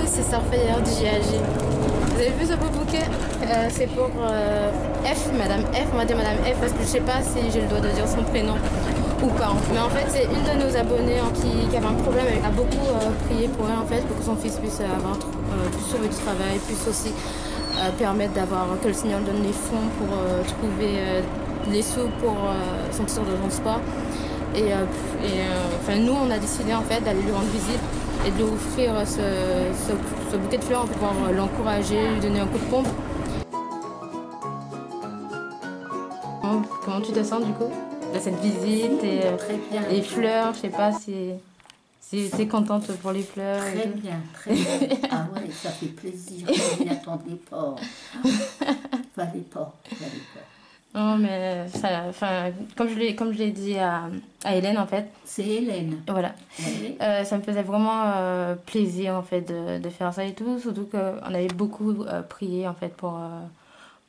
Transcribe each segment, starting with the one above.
c'est Starfire du GAG. Vous avez vu ce beau bouquet? C'est pour F, Madame F. On va dire Madame F parce que je sais pas si j'ai le droit de dire son prénom ou pas. Mais en fait, c'est une de nos abonnés qui avait un problème. Elle a beaucoup prié pour elle en fait, pour que son fils puisse avoir plus sauver du travail, puisse aussi permettre d'avoir que le Seigneur donne les fonds pour trouver les sous pour sortir de son sport. Enfin, nous, on a décidé en fait d'aller lui rendre visite et de lui offrir ce bouquet de fleurs pour pouvoir l'encourager, lui donner un coup de pompe. Comment tu te sens du coup de cette visite et les fleurs? Je sais pas si tu es contente pour les fleurs. Très bien, très bien. Ah ouais, ça fait plaisir. Je m'y attendais pas. Fallait pas. Non, mais comme je l'ai dit à Hélène en fait. C'est Hélène. Voilà. Oui. Ça me faisait vraiment plaisir en fait de faire ça et tout, surtout qu'on avait beaucoup prié en fait pour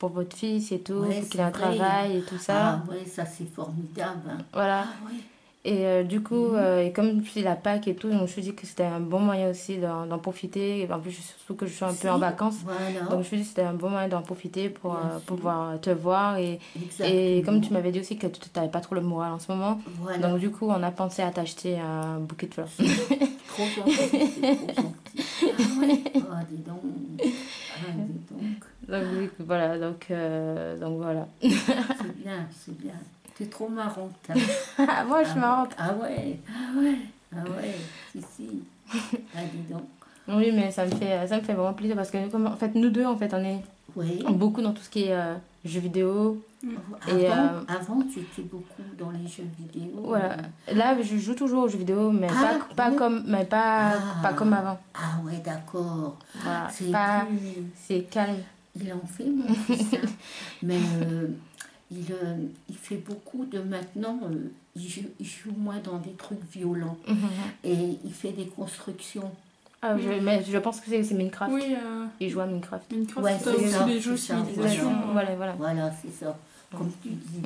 votre fils et tout, Ouais, pour qu'il ait un travail et tout ça. Ah ouais, ça c'est formidable. Hein. Voilà. Ah ouais. Et du coup, et comme c'est la Pâques et tout, je me suis dit que c'était un bon moyen aussi d'en profiter. En plus, surtout que je suis un peu en vacances. Voilà. Donc, je me suis dit que c'était un bon moyen d'en profiter pour pouvoir te voir. Et Exactement. comme tu m'avais dit aussi que tu n'avais pas trop le moral en ce moment. Voilà. Donc, du coup, on a pensé à t'acheter un bouquet de fleurs. Trop gentil, c'est trop gentil. Ah ouais. Ah, dis donc. Ah, dis donc. Donc, voilà. Donc, voilà. C'est bien, c'est bien. T'es trop marrante. Hein. Moi, je suis marrante. Ah ouais, si. Ah, dis donc. Oui, mais ça me fait vraiment plaisir parce que comme, en fait, nous deux, en fait, on est beaucoup dans tout ce qui est jeux vidéo. Avant, tu étais beaucoup dans les jeux vidéo. Voilà. Là, je joue toujours aux jeux vidéo, mais pas comme avant. Ah ouais, d'accord. Voilà. C'est calme. Il en fait, mon fils. Hein. Mais il fait beaucoup de maintenant. Il joue moins dans des trucs violents. Et il fait des constructions. Ah, mais je pense que c'est Minecraft. Oui, il joue à Minecraft. Ouais, c'est aussi ça, des jeux civilisation. Voilà. Voilà, c'est ça. Comme tu dis,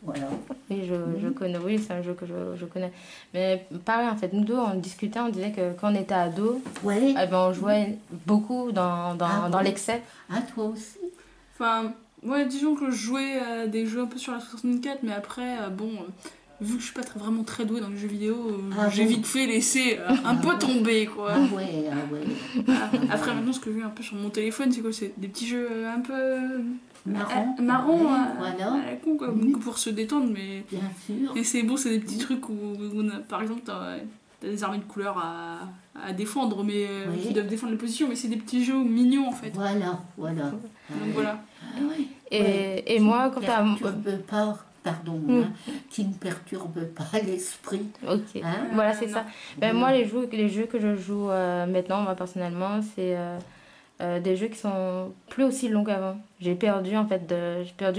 voilà. Oui, je connais. Oui, c'est un jeu que je connais. Mais pareil, en fait, nous deux, on discutait, on disait que quand on était ados, on jouait beaucoup dans l'excès. Ah, toi aussi? Enfin, ouais, disons que je jouais à des jeux un peu sur la 64, mais après, vu que je suis pas vraiment très douée dans les jeux vidéo, j'ai vite fait laisser un peu tomber, quoi. Ah ouais. Après, maintenant, ce que je fais un peu sur mon téléphone, c'est quoi? C'est des petits jeux un peu marrant, voilà. À la con, quoi, pour se détendre, mais bien sûr. Et c'est bon, c'est des petits trucs où par exemple, t'as des armées de couleurs à défendre, mais qui doivent défendre les positions, mais c'est des petits jeux mignons en fait. Voilà. Donc voilà. Et moi, quand t'as qui ne perturbe pas l'esprit. Ok. Voilà, c'est ça. Ben, moi, les jeux que je joue maintenant, moi personnellement, c'est des jeux qui sont plus aussi longs qu'avant. J'ai perdu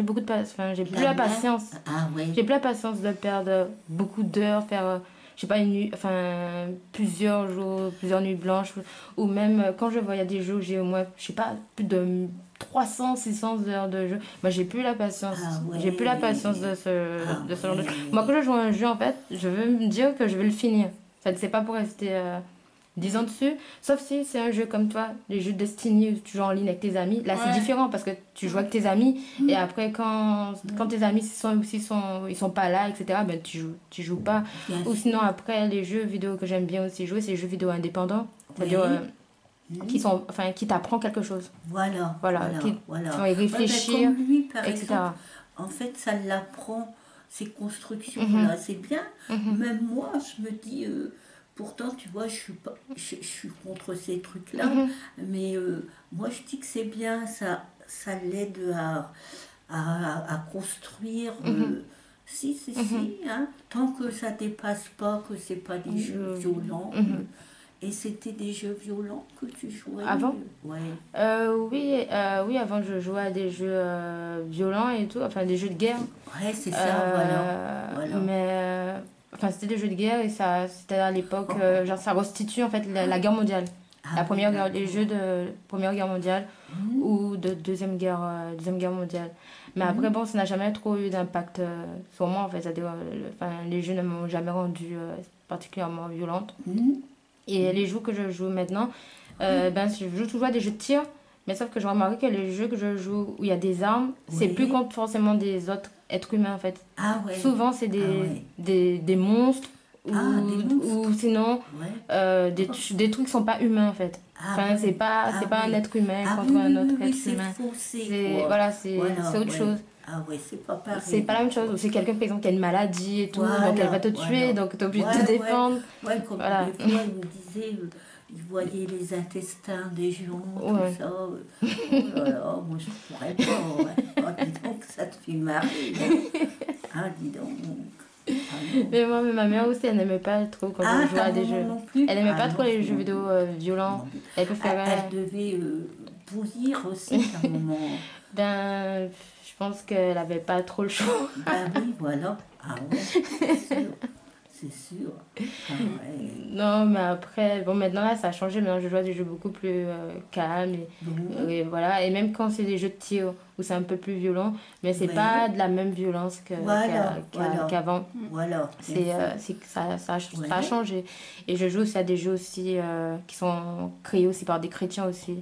beaucoup de patience. Enfin, j'ai plus la patience. J'ai plus la patience de perdre beaucoup d'heures, faire je sais pas plusieurs jours, plusieurs nuits blanches, ou même quand je vois il y a des jeux où j'ai au moins je sais pas plus de 300-600 heures de jeu. Moi, j'ai plus la patience. J'ai plus la patience de ce genre de jeu. Moi, quand je joue à un jeu, en fait, je veux me dire que je vais le finir. En fait, c'est pas pour rester 10 ans dessus. Sauf si c'est un jeu comme toi, les jeux de Destiny où tu joues en ligne avec tes amis. Là, c'est différent parce que tu joues avec tes amis. Et après, quand tes amis ils sont pas là, etc., ben, tu joues pas. Ou sinon, après, les jeux vidéo que j'aime bien aussi jouer, c'est les jeux vidéo indépendants. C'est-à-dire qui t'apprend quelque chose. Voilà. Qui font y réfléchir, comme lui, par etc. exemple, en fait, ça l'apprend, ces constructions-là, c'est bien. Même moi, je me dis, pourtant, tu vois, je suis contre ces trucs-là, mais moi, je dis que c'est bien, ça l'aide à construire. Si, hein, tant que ça dépasse pas, que c'est pas des jeux violents. Et c'était des jeux violents que tu jouais avant? Oui, avant je jouais à des jeux violents et tout, enfin des jeux de guerre. Ouais, c'est ça, voilà. Mais c'était des jeux de guerre et c'était à l'époque, genre ça restitue en fait la guerre mondiale. Les jeux de Première Guerre mondiale ou de Deuxième Guerre mondiale. Mais après, bon, ça n'a jamais trop eu d'impact sur moi en fait. Les jeux ne m'ont jamais rendu particulièrement violente. Et les jeux que je joue maintenant, Je joue toujours à des jeux de tir, mais sauf que je remarque que les jeux que je joue où il y a des armes, c'est Oui. plus contre forcément des autres êtres humains en fait. Ah ouais. Souvent, c'est des monstres Des monstres. ou sinon Ouais. des trucs qui sont pas humains en fait. Ah Enfin, ouais. c'est pas un Ouais. être humain Ah contre oui, un oui, autre oui, oui, être c'est humain. faussé, quoi. Voilà, Voilà, c'est autre ouais. chose. Ah ouais, c'est pas pareil. C'est pas la même chose. Ou c'est quelqu'un, par exemple, qui a une maladie et tout, donc elle Voilà, va te tuer, voilà. donc t'es obligé de Ouais, te défendre. ouais, comme Voilà. des fois, il me disait, il voyait les intestins des gens, Ouais. tout ça. Oh là là, moi je pourrais pas. Ouais. Oh, dis donc, ça te fait marrer. Hein. Ah, dis donc. Ah, non. Mais moi, ma mère aussi, elle n'aimait pas trop quand Ah, je jouais ta à des maman jeux. non plus? Elle aimait Ah pas non, trop les jeux non. vidéo violents. Non. Elle Elle, préférait. elle devait bouillir aussi, ta maman. Je pense qu'elle avait pas trop le choix. Ben oui, voilà. Ah ouais, c'est sûr. C'est sûr. Ah ouais. Non, mais après, bon, maintenant là, ça a changé. Maintenant, je joue à des jeux beaucoup plus calmes. Bon, Et voilà. Et même quand c'est des jeux de tir où c'est un peu plus violent, mais c'est ouais. pas de la même violence Voilà, voilà. qu'avant. Voilà. Ça a Ouais. changé. Et je joue aussi à des jeux aussi qui sont créés aussi par des chrétiens aussi.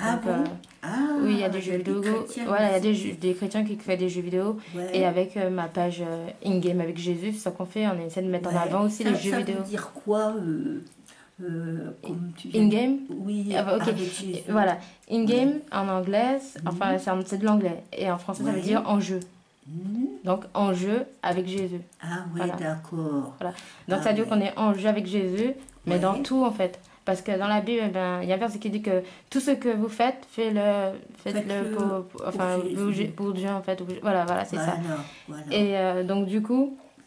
Ah Donc, bon? Ah, oui, il y a des il y jeux a des vidéo. chrétiens Voilà, il y a aussi. des chrétiens qui font des jeux vidéo. Ouais. Et avec ma page in-game avec Jésus, c'est ça qu'on fait. On essaie de mettre en Ouais. avant aussi Ça, les jeux ça vidéo. veut dire quoi, comme tu viens In-game? Oui, Ah bah, ok. avec Jésus. Voilà. In-game, Ouais. en anglais, enfin, c'est de l'anglais. Et en français, ça veut Ouais. dire en jeu. Mhm. Donc, en jeu avec Jésus. Ah ouais, Voilà. d'accord. Voilà. Donc, Ah ça veut dire ouais. qu'on est en jeu avec Jésus, mais Ouais. dans tout, en fait. Parce que dans la Bible, eh ben, il y a un verset qui dit que tout ce que vous faites, faites-le Faites-le enfin, pour Jésus. pour Dieu, en fait. Voilà, c'est ça. Voilà. Et donc,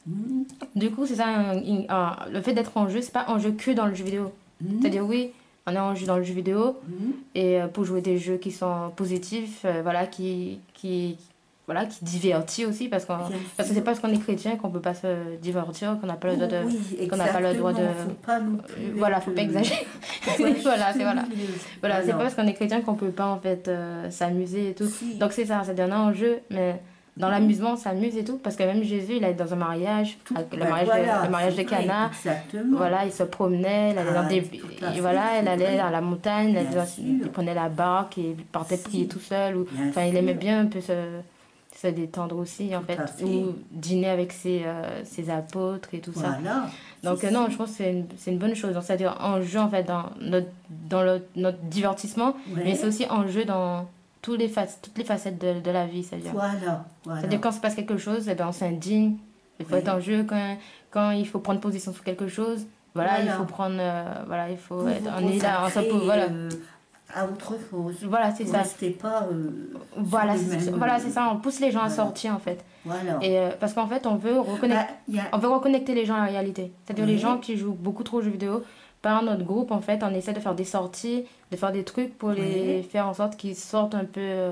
Mhm. du coup c'est ça, le fait d'être en jeu, c'est pas en jeu que dans le jeu vidéo. Mhm. C'est-à-dire, oui, on est en jeu dans le jeu vidéo, Mhm. et pour jouer des jeux qui sont positifs, voilà, qui divertit aussi, parce que Bien c'est sûr. pas parce qu'on est chrétien qu'on peut pas se divertir, qu'on n'a pas le droit de... Oui, qu'on n'a pas le droit de... exactement. Faut pas non plus voilà, faut être, pas exagérer. ouais, Voilà, c'est voilà. stérile. Voilà, c'est pas parce qu'on est chrétien qu'on peut pas en fait s'amuser et tout. Si. Donc c'est ça, c'est un enjeu, mais dans l'amusement, on s'amuse et tout, parce que même Jésus, il est dans un mariage, avec Ben voilà, le mariage de c'est vrai, Cana. exactement. Voilà, il se promenait, il allait dans des... tout à fait, voilà, c'est il allait vrai. dans la montagne, Bien sûr. il prenait la barque et il partait Si. prier tout seul. Bien Enfin, il aimait sûr. bien un peu se détendre aussi, en Tout fait. à fait. Ou dîner avec ses apôtres et tout ça. Voilà. Donc C'est non, ça. je pense que c'est une bonne chose. Donc, c'est-à-dire en jeu, en fait, notre divertissement, Ouais. mais c'est aussi en jeu dans toutes les facettes de la vie, c'est-à-dire. Voilà. C'est-à-dire quand se passe quelque chose, eh ben, on s'indigne. Il faut Ouais. être en jeu quand il faut prendre position sur quelque chose. Voilà, il Voilà. faut prendre... voilà, il faut Vous être... vous On est là, on consacrez, s'oppose, voilà. à autre chose. Voilà, c'est Vous ça. restez pas Voilà, sur le même, voilà, c'est ça. On pousse les gens à voilà. sortir, en fait. Voilà. Et parce qu'en fait, on veut reconnecter... Bah, il y a- On veut reconnecter les gens à la réalité. C'est-à-dire les Oui. gens qui jouent beaucoup trop aux jeux vidéo. Par notre groupe, en fait, on essaie de faire des sorties, de faire des trucs pour les Oui. faire en sorte qu'ils sortent un peu,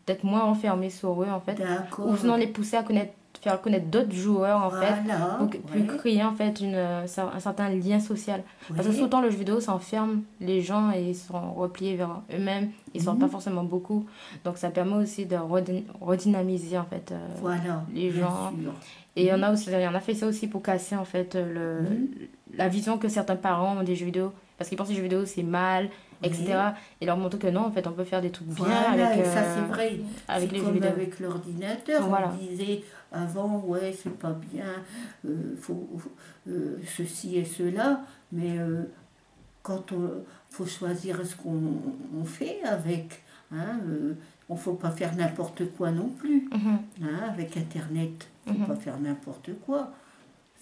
d'être moins enfermés sur eux, en fait. D'accord. Ou sinon les pousser à faire connaître d'autres joueurs, en fait. Voilà. Pour créer, en fait, un certain lien social. Parce que Oui. souvent, le jeu vidéo, ça enferme les gens et ils sont repliés vers eux-mêmes. Ils sortent pas forcément beaucoup. Donc, ça permet aussi de redynamiser, en fait, Voilà. les bien gens. sûr. Et on a fait ça aussi pour casser en fait la vision que certains parents ont des jeux vidéo. Parce qu'ils pensent que les jeux vidéo c'est mal, etc. Et leur montrer que non, en fait, on peut faire des trucs bien Voilà, avec, et ça c'est vrai. avec C'est les jeux comme vidéo. avec l'ordinateur. Voilà. On disait avant, ouais, c'est pas bien, faut ceci et cela, mais quand on faut choisir ce qu'on fait avec, hein, on faut pas faire n'importe quoi non plus. Mhm. Hein, avec Internet, faut pas faire n'importe quoi.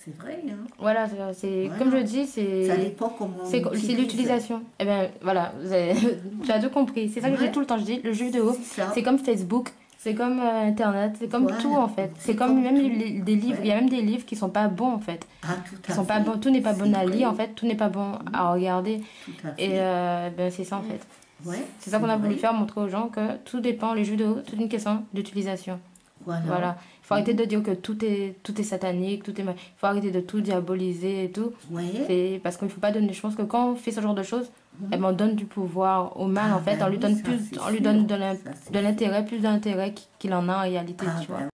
C'est vrai, hein. Voilà, c'est Voilà. comme je dis, Ça c'est dépend comment on c'est utilise. l'utilisation. Et bien voilà, tu as tout compris. C'est ça que je dis tout le temps. Je dis le jeu vidéo, C'est ça. c'est comme Facebook, c'est comme Internet, c'est comme Voilà. tout en fait. C'est C'est comme comme même tout. des livres. Ouais. Il y a même des livres qui sont pas bons en fait. Ah, tout Qui à sont pas fait. bons. Tout n'est pas bon C'est à vrai. lire en fait. Tout n'est pas bon à regarder. Tout à fait. Et ben c'est ça en fait. Ouais, C'est ça qu'on a voulu vrai. faire, montrer aux gens que tout dépend, les jeux vidéo, c'est une question d'utilisation. Voilà. Il faut arrêter de dire que tout est satanique, tout est mal. Il faut arrêter de tout diaboliser et tout. Ouais. C'est parce qu'il ne faut pas donner. Je pense que quand on fait ce genre de choses, eh ben, on donne du pouvoir au mal Ah, en fait. ben On lui oui, donne ça, plus, c'est on lui sûr. donne Ça, c'est de l'intérêt, plus d'intérêt qu'il en a en réalité, Ah, tu vois. ben